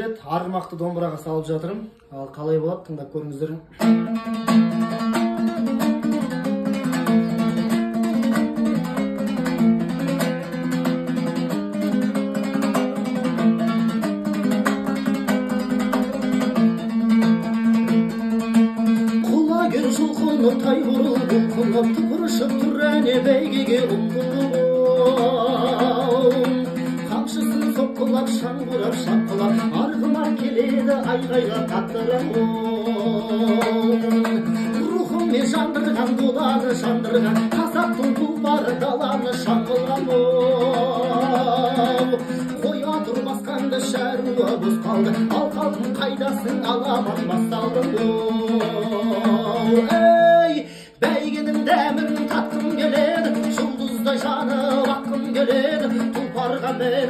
рет арғымақты домбыраға салып жатырмын. Ал қалай болады, тыңдап көріңіздер. Құлагер жұлқынып тай бұрылып, құлап түпірішіп тұр әне бәйгеге ұмтылып. Қамшысын соққылап, шаңғырап, шапқылап, арғымақ келеді айғайға таттырам. Рухыммен жандырған, доланы жандырған, қазақтың тұлпары даланы шаңғылған. Қоя тұр басқанды шәруа бұз қалды, ал қалдың қайдасың аламан басталдың. Ей, бәйгенің дәмін татқым келеді, жұлдыздай жанып атқым келеді, тұлпарға мені